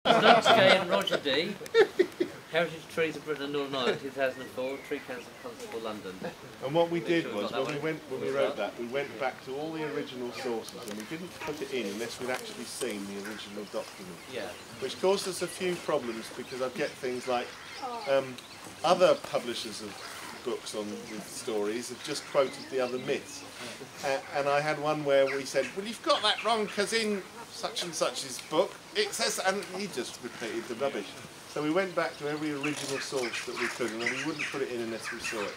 Stokes Gay and Roger D. Heritage Trees of Britain and Northern Ireland, 2004, Tree Council, Constable, London. And what we did was, when we wrote that, we went back to all the original sources and we didn't put it in unless we'd actually seen the original document. Yeah. Which caused us a few problems because I'd get things like other publishers of books on with stories have just quoted the other myths. And I had one where we said, well, you've got that wrong because in such and such's book it says, and he just repeated the rubbish. So we went back to every original source that we could, and we wouldn't put it in unless we saw it.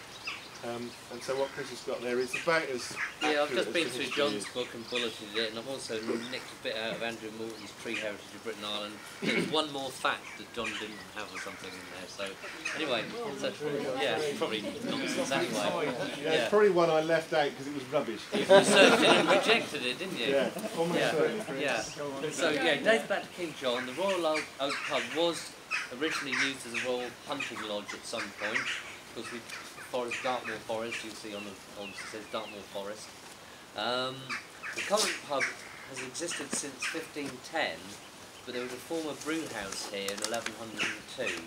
And so what Chris has got there is about as I've just been through John's book and bulleted it, and I've also nicked a bit out of Andrew Morton's Tree Heritage of Britain and Ireland. There's one more fact that John didn't have or something in there. So anyway, so, yeah, probably nonsense anyway. Yeah, it's probably one I left out because it was rubbish. You researched it and rejected it, didn't you? Yeah, almost certainly. Yeah. So yeah, it dates back to King John. The Royal Oak Pub was originally used as a royal hunting lodge at some point, because we Dartmore Forest, you see on the it says Dartmore Forest. The current pub has existed since 1510, but there was a former brew house here in 1102.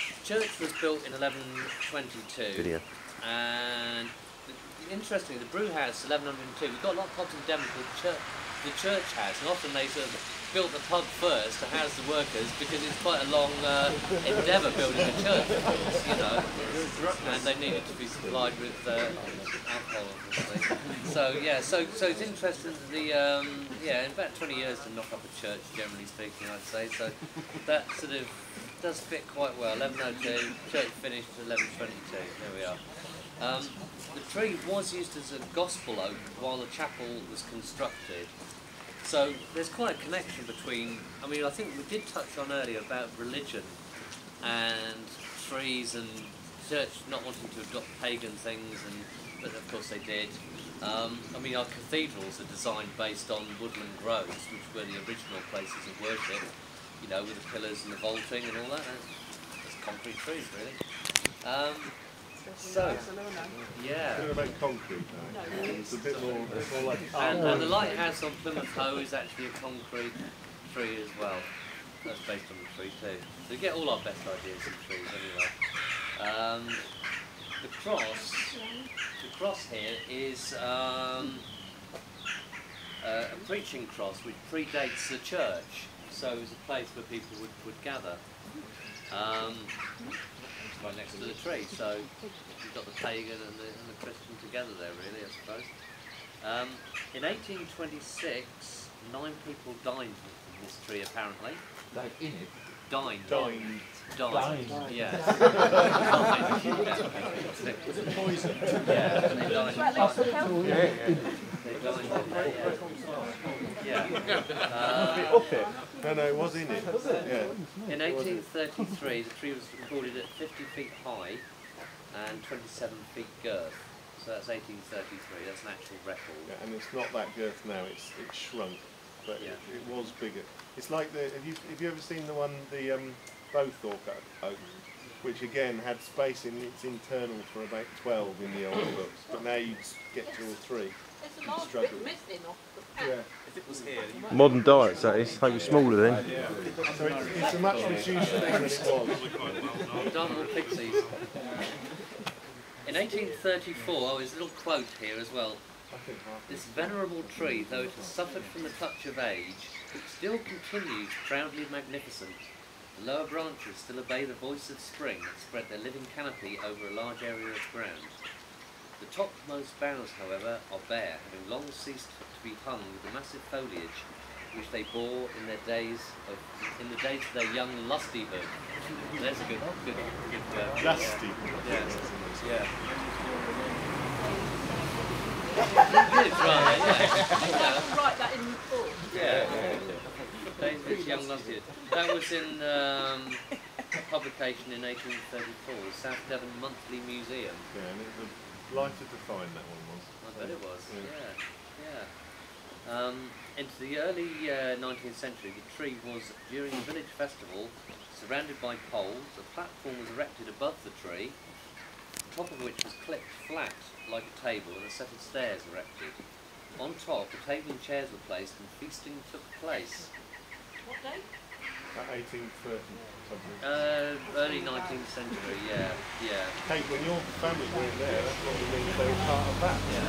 The church was built in 1122, and interestingly, the brew house 1102. We've got a lot of pubs in Devon called the church house, and often they sort of built the pub first to house the workers because it's quite a long endeavour building a church, of course, you know, and they needed to be supplied with alcohol, obviously. So yeah, so it's interesting that the in about 20 years to knock up a church, generally speaking, I'd say. So that sort of does fit quite well. 1102, church finished 1122. There we are. The tree was used as a gospel oak while the chapel was constructed. So there's quite a connection between, I mean, I think we did touch on earlier about religion and trees and church not wanting to adopt pagan things, but of course they did. I mean, our cathedrals are designed based on woodland groves, which were the original places of worship, you know, with the pillars and the vaulting and all that. It's concrete trees, really. So, yeah. It's about concrete now. It's a bit more like... And the lighthouse on Plymouth Hoe is actually a concrete tree as well. That's based on the tree too. So we get all our best ideas of trees anyway. The cross here is a preaching cross which predates the church. So it was a place where people would gather. Right next to the tree, so you've got the pagan and the Christian together there, really, I suppose. In 1826, 9 people dined from this tree, apparently. Like in it? Dined. Yeah. Was it poison? Yeah, they dined. They dined. Yeah. Up it? No, it was in it. Yeah. In 1833, the tree was recorded at 50 feet high and 27 feet girth. So that's 1833. That's an actual record. Yeah, and it's not that girth now. It's shrunk, but it was bigger. It's like the. Have you ever seen the one, the Bowthorpe oak, which again had space in its internal for about 12 in the old books, but now you get 2 or 3. There's a large bit missing off the pack. Yeah. If it was here, Modern diets, that is. They were smaller then. So it's a much reduced thing than it was. Dartmore Pixies. In 1834, there's a little quote here as well. This venerable tree, though it has suffered from the touch of age, it still continues proudly magnificent. The lower branches still obey the voice of spring and spread their living canopy over a large area of ground. The topmost boughs, however, are bare, having long ceased to be hung with the massive foliage which they bore in the days of their young lustihood. That's a good word. Lusty. Yeah. Good, right, yeah. Write that in the book. Yeah. Days of its young lustihood. That was in publication in 1834, South Devon Monthly Museum. Yeah, and it was lighter to find, that one was. I bet it was, yeah. Into the early 19th century, the tree was, during a village festival, surrounded by poles. A platform was erected above the tree, the top of which was clipped flat like a table, and a set of stairs erected. On top, a table and chairs were placed, and feasting took place. What day? 1830 something. Early 19th century, yeah. Kate, when your family were in there, that probably means they were part of that. Yeah.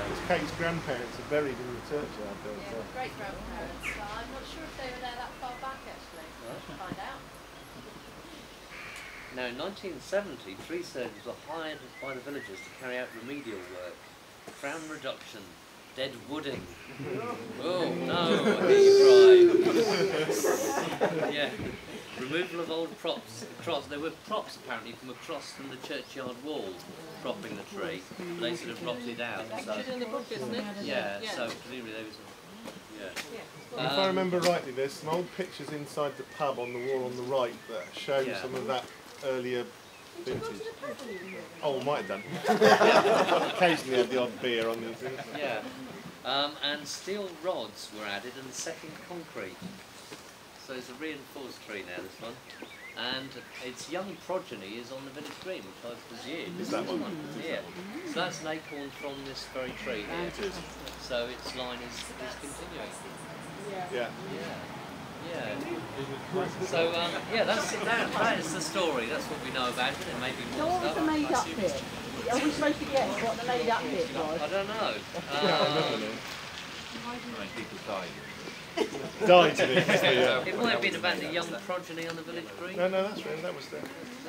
Because Kate's grandparents are buried in the churchyard there. Yeah, So. great grandparents. I'm not sure if they were there that far back actually. We'll find out. Now in 1970, tree surgeons were hired by the villagers to carry out remedial work. Crown reduction, dead wooding. Oh no, I hear you cry. Yeah. Removal of old props. There were props apparently from the churchyard wall propping the tree, but they sort of rotted out. So, It's in the book, isn't it? yeah, so presumably they was. Yeah. If I remember rightly, there's some old pictures inside the pub on the wall on the right that show some of that earlier vintage. Oh, might have done. Occasionally had the odd beer on these things. Yeah. And steel rods were added and set in concrete. So it's a reinforced tree now, this one. And its young progeny is on the village green, which I presume Is that one? Yeah. So that's an acorn from this very tree here. So its line is continuing. Yeah. Yeah. So yeah, that is the story. That's what we know about it. There may be So more what was stuff. the made up bit? Are we supposed to guess what the made up bit was? I don't know. People dying. Died in it. Yeah. It might have been about the young progeny on the village green. No, that's right. That was there.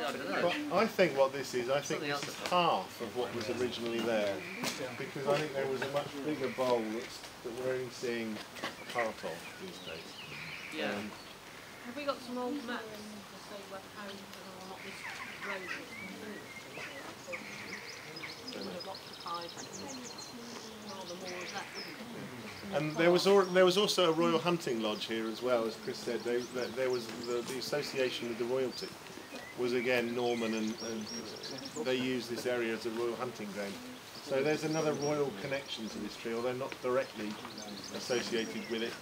I don't know. But I think what this is, I think this is half of what was originally there, because I think there was a much bigger bowl that we're only seeing part of these days. Yeah. Have we got some old maps to say how or not this road was would have occupied rather more of that, wouldn't it? And there was also a royal hunting lodge here as well, as Chris said. There was the association with the royalty was again Norman, and they used this area as a royal hunting ground. So there's another royal connection to this tree, although not directly associated with it.